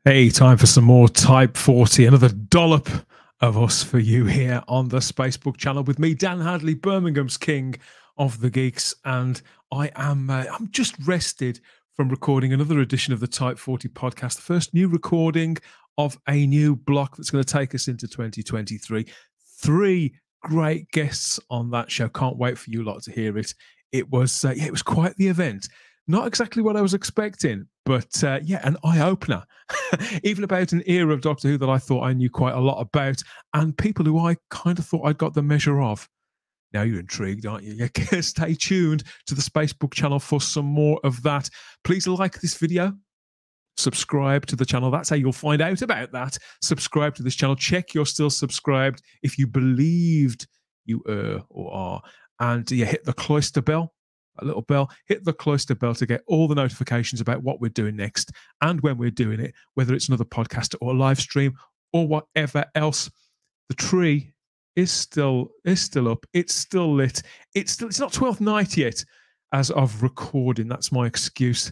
Hey, time for some more Type 40, another dollop of us for you here on the Spacebook channel with me, Dan Hadley, Birmingham's king of the geeks, and I'm just rested from recording another edition of the Type 40 podcast, the first new recording of a new block that's going to take us into 2023. 3 great guests on that show. Can't wait for you lot to hear it. It was quite the event. Not exactly what I was expecting, but an eye-opener, even about an era of Doctor Who that I thought I knew quite a lot about, and people who I kind of thought I'd got the measure of. Now you're intrigued, aren't you? Yeah, stay tuned to the Spacebook channel for some more of that. Please like this video. Subscribe to the channel. That's how you'll find out about that. Subscribe to this channel. Check you're still subscribed if you believed you or are. And hit the cloister bell. A little bell, hit the cloister bell to get all the notifications about what we're doing next and when we're doing it, whether it's another podcast or a live stream or whatever else. The tree is still up. It's still lit. It's not 12th night yet as of recording. That's my excuse.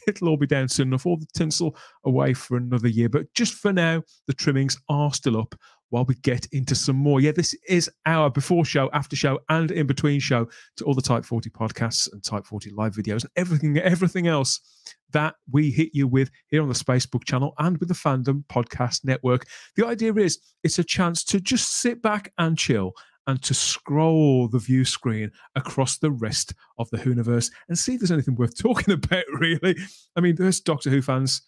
It'll all be down soon enough. All the tinsel away for another year. But just for now, the trimmings are still up while we get into some more. Yeah, this is our before show, after show, and in between show to all the Type 40 podcasts and Type 40 live videos and everything else that we hit you with here on the Spacebook channel and with the Fandom Podcast Network. The idea is it's a chance to just sit back and chill and to scroll the view screen across the rest of the Whoniverse and see if there's anything worth talking about, really. I mean, there's Doctor Who fans.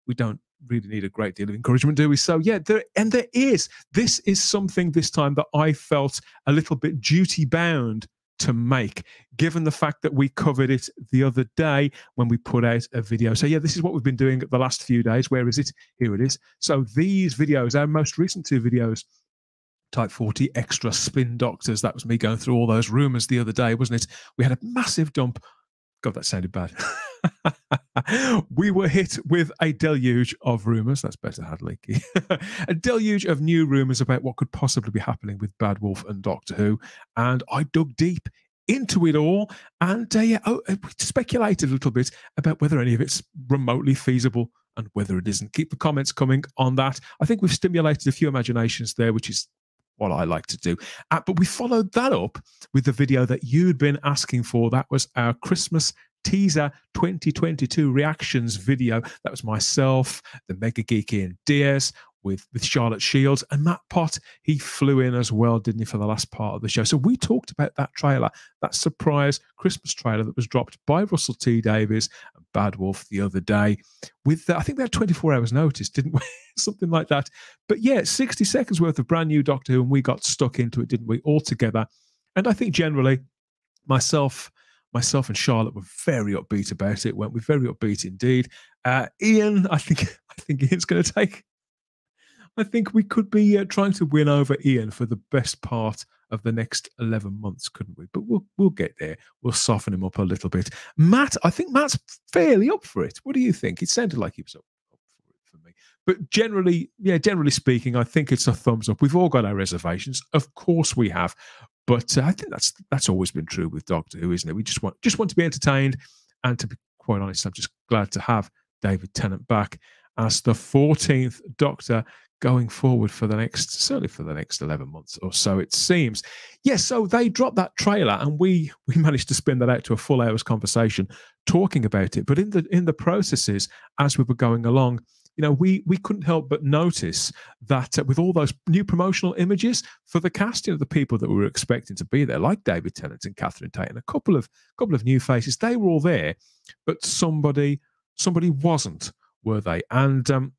We don't really need a great deal of encouragement, do we? So yeah, there is. This is something this time that I felt a little bit duty bound to make, given the fact that we covered it the other day when we put out a video. So yeah, this is what we've been doing the last few days. Where is it? Here it is. So these videos, our most recent 2 videos, Type 40 extra spin doctors. That was me going through all those rumours the other day, wasn't it? We had a massive dump. God, that sounded bad. We were hit with a deluge of rumours. That's better, Hadley. A deluge of new rumours about what could possibly be happening with Bad Wolf and Doctor Who. And I dug deep into it all and we speculated a little bit about whether any of it's remotely feasible and whether it isn't. Keep the comments coming on that. I think we've stimulated a few imaginations there, which is what I like to do. But we followed that up with the video that you'd been asking for. That was our Christmas teaser 2022 reactions video. That was myself, the Mega Geeky and Diaz with Charlotte Shields, and Matt Pott. He flew in as well, didn't he, for the last part of the show. So we talked about that trailer, that surprise Christmas trailer that was dropped by Russell T Davies and Bad Wolf the other day. With I think they had 24 hours notice, didn't we? Something like that. But yeah, 60 seconds worth of brand new Doctor Who, and we got stuck into it, didn't we, all together? And I think generally, myself and Charlotte were very upbeat about it. Weren't we? Very upbeat indeed. Ian, I think Ian's going to take. I think we could be trying to win over Ian for the best part of the next 11 months, couldn't we? But we'll get there. We'll soften him up a little bit. Matt, I think Matt's fairly up for it. What do you think? It sounded like he was up for it for me. But generally speaking, I think it's a thumbs up. We've all got our reservations. Of course we have. But I think that's always been true with Doctor Who, isn't it? We just want to be entertained, and to be quite honest, I'm just glad to have David Tennant back as the 14th Doctor going forward certainly for the next 11 months or so, it seems. Yes, so they dropped that trailer, and we managed to spin that out to a full hour's conversation talking about it. But in the processes, as we were going along, we couldn't help but notice that with all those new promotional images for the casting of the people that we were expecting to be there, like David Tennant and Catherine Tate and a couple of new faces, they were all there, but somebody wasn't, were they? And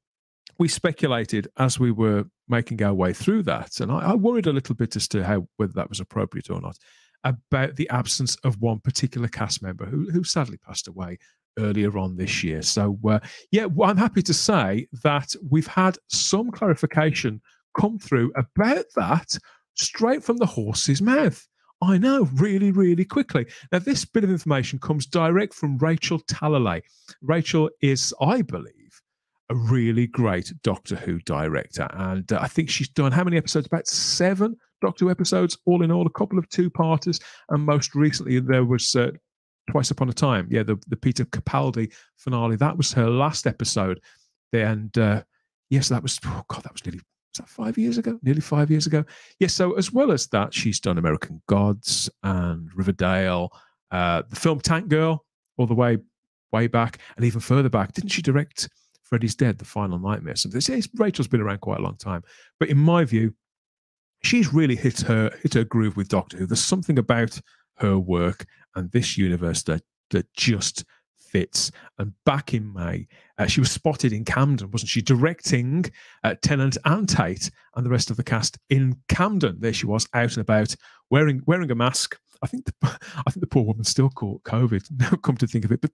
we speculated as we were making our way through that, and I worried a little bit as to whether that was appropriate or not, about the absence of one particular cast member who sadly passed away earlier on this year. So I'm happy to say that we've had some clarification come through about that straight from the horse's mouth. I know, really, really quickly. Now, this bit of information comes direct from Rachel Talla. Rachel is, I believe, a really great Doctor Who director, and I think she's done how many episodes? About 7 Doctor Who episodes, all in all, a couple of 2-parters, and most recently there was Twice Upon a Time, the Peter Capaldi finale. That was her last episode. there. And yes, that was, oh God, that was nearly, was that 5 years ago? Nearly 5 years ago. Yes, so as well as that, she's done American Gods and Riverdale, the film Tank Girl, all the way back, and even further back. Didn't she direct Freddy's Dead, The Final Nightmare? So Rachel's been around quite a long time. But in my view, she's really hit her groove with Doctor Who. There's something about her work and this universe that just fits. And back in May, she was spotted in Camden, wasn't she, directing Tennant and Tate and the rest of the cast in Camden. There she was, out and about, wearing a mask. I think the poor woman still caught COVID, now come to think of it, but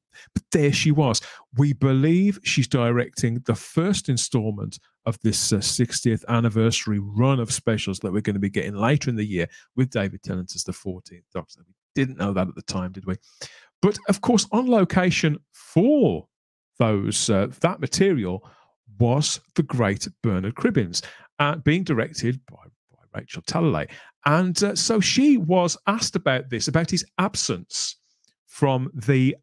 there she was. We believe she's directing the first installment of this 60th anniversary run of specials that we're going to be getting later in the year with David Tennant as the 14th Doctor. We didn't know that at the time, did we? But of course, on location for those that material was the great Bernard Cribbins, being directed by Rachel Talla. And so she was asked about this, about his absence from the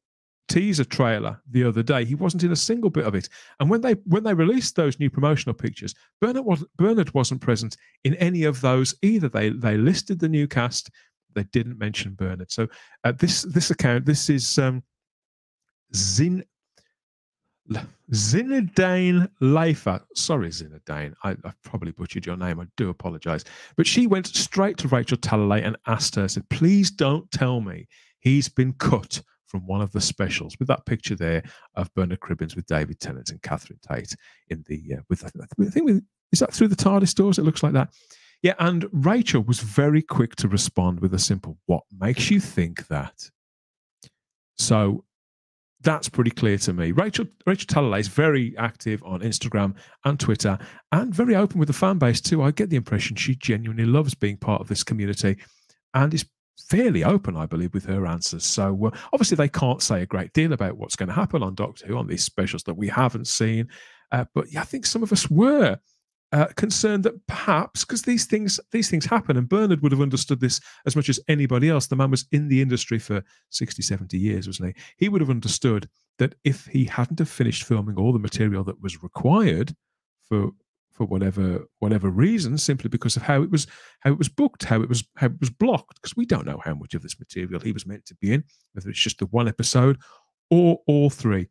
teaser trailer the other day. He wasn't in a single bit of it. And when they released those new promotional pictures, Bernard wasn't present in any of those either. They listed the new cast. They didn't mention Bernard. So this account, this is Zinedine Leifer. Sorry, Zinedine. I've probably butchered your name. I do apologize. But she went straight to Rachel Talla and asked her, said, please don't tell me he's been cut from one of the specials, with that picture there of Bernard Cribbins with David Tennant and Catherine Tate in the, is that through the TARDIS doors? It looks like that. Yeah, and Rachel was very quick to respond with a simple, what makes you think that? So that's pretty clear to me. Rachel Talla is very active on Instagram and Twitter and very open with the fan base too. I get the impression she genuinely loves being part of this community and is fairly open, I believe, with her answers. So obviously they can't say a great deal about what's going to happen on Doctor Who on these specials that we haven't seen. But yeah, I think some of us were concerned that perhaps, because these things happen, and Bernard would have understood this as much as anybody else. The man was in the industry for 60, 70 years, wasn't he? He would have understood that if he hadn't have finished filming all the material that was required for whatever reason, simply because of how it was booked, how it was blocked, because we don't know how much of this material he was meant to be in, whether it's just the one episode or all three.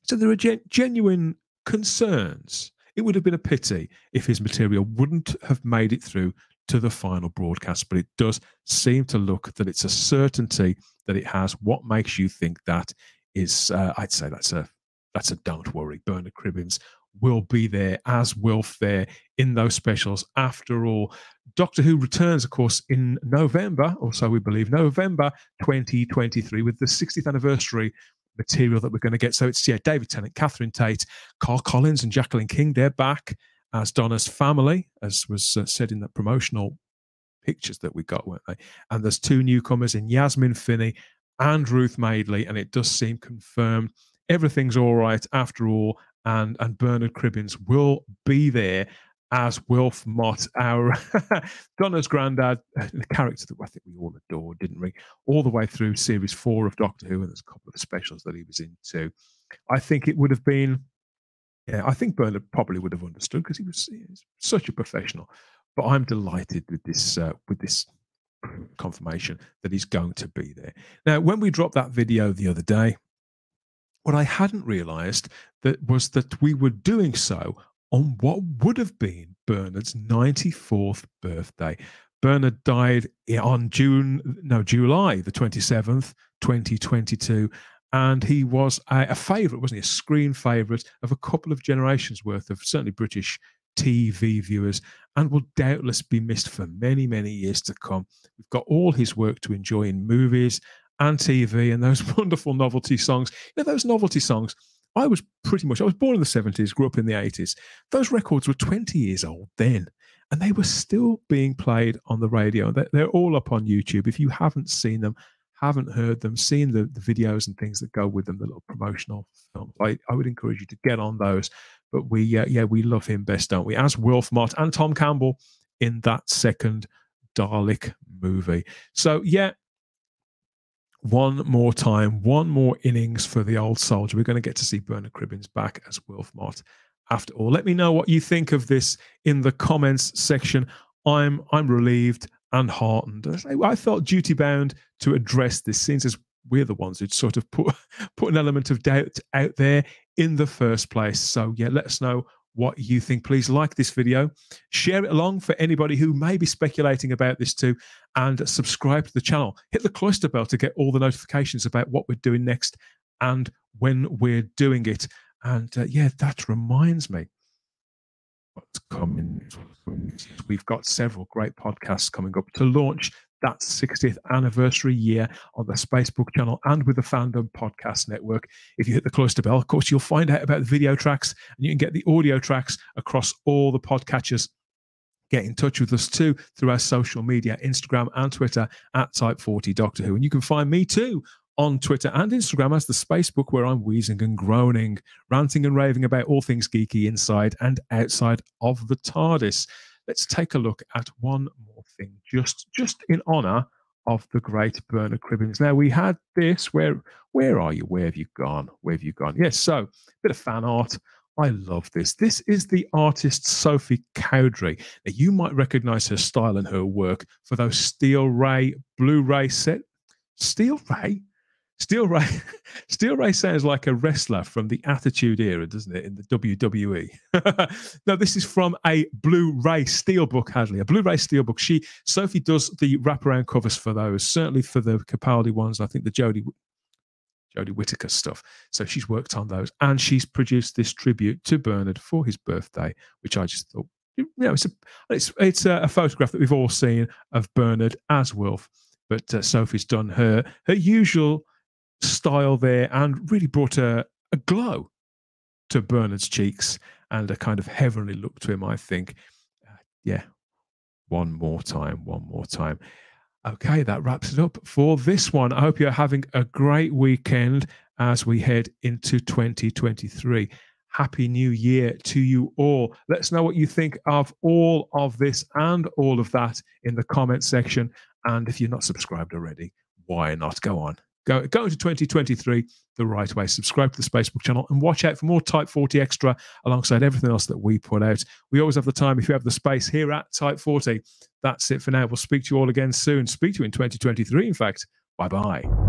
So there are genuine concerns. It would have been a pity if his material wouldn't have made it through to the final broadcast, but it does seem to look that it's a certainty that it has. What makes you think that is, I'd say that's a don't worry. Bernard Cribbins will be there, as WILF there in those specials. After all, Doctor Who returns, of course, in November, or so we believe, November 2023, with the 60th anniversary material that we're going to get. So it's, yeah, David Tennant, Catherine Tate, Carl Collins and Jacqueline King. They're back as Donna's family, as was said in the promotional pictures that we got, weren't they? And there's two newcomers in Yasmin Finney and Ruth Madeley, and it does seem confirmed. Everything's all right after all, and Bernard Cribbins will be there as Wilf Mott, our Donna's granddad, the character that I think we all adored, didn't we? All the way through series 4 of Doctor Who, and there's a couple of specials that he was in too. I think it would have been, yeah, I think Bernard probably would have understood, because he was such a professional. But I'm delighted with this confirmation that he's going to be there. Now, when we dropped that video the other day, what I hadn't realised was that we were doing so on what would have been Bernard's 94th birthday. Bernard died on July the 27th, 2022, and he was a favourite, wasn't he? A screen favourite of a couple of generations worth of certainly British TV viewers, and will doubtless be missed for many, many years to come. We've got all his work to enjoy in movies and TV, and those wonderful novelty songs. You know, those novelty songs, I was born in the 70s, grew up in the 80s. Those records were 20 years old then, and they were still being played on the radio. They're all up on YouTube. If you haven't seen them, haven't heard them, seen the videos and things that go with them, the little promotional films, I would encourage you to get on those. But we love him best, don't we? As Wilf Mott and Tom Campbell in that second Dalek movie. So, yeah, one more time, one more innings for the old soldier. We're going to get to see Bernard Cribbins back as Wilf Mott after all. Let me know what you think of this in the comments section. I'm relieved and heartened. I felt duty bound to address this, since as we're the ones who'd sort of put an element of doubt out there in the first place. So yeah, let us know what you think. Please like this video, share it along for anybody who may be speculating about this too, and subscribe to the channel. Hit the cloister bell to get all the notifications about what we're doing next and when we're doing it. And yeah, that reminds me what's coming. We've got several great podcasts coming up to launch that 60th anniversary year on the Spacebook channel and with the Fandom Podcast Network. If you hit the cloister bell, of course, you'll find out about the video tracks, and you can get the audio tracks across all the podcatchers. Get in touch with us too through our social media, Instagram and Twitter at Type40 Doctor Who. And you can find me too on Twitter and Instagram as the Spacebook, where I'm wheezing and groaning, ranting and raving about all things geeky inside and outside of the TARDIS. Let's take a look at one more thing, just in honor of the great Bernard Cribbins. Now, we had this, where are you? Where have you gone? Where have you gone? Yes, so a bit of fan art. I love this. This is the artist Sophie Cowdrey. Now, you might recognize her style and her work for those Steel Ray Blu-ray set. Steel Ray? Steel Ray sounds like a wrestler from the Attitude Era, doesn't it, in the WWE? No, this is from a Blu-ray Steelbook, Hadley, a Blu-ray Steelbook. Sophie does the wraparound covers for those, certainly for the Capaldi ones. I think the Jodie Whittaker stuff. So she's worked on those, and she's produced this tribute to Bernard for his birthday, which I just thought, you know, it's a photograph that we've all seen of Bernard as Wilf, but Sophie's done her usual style there and really brought a glow to Bernard's cheeks and a kind of heavenly look to him, I think. Yeah, one more time. Okay, that wraps it up for this one. I hope you're having a great weekend as we head into 2023. Happy New Year to you all. Let us know what you think of all of this and all of that in the comment section. And if you're not subscribed already, why not? Go on. Go into 2023 the right way. Subscribe to the Spacebook channel and watch out for more Type 40 Extra alongside everything else that we put out. We always have the time if you have the space here at Type 40. That's it for now. We'll speak to you all again soon. Speak to you in 2023, in fact. Bye-bye.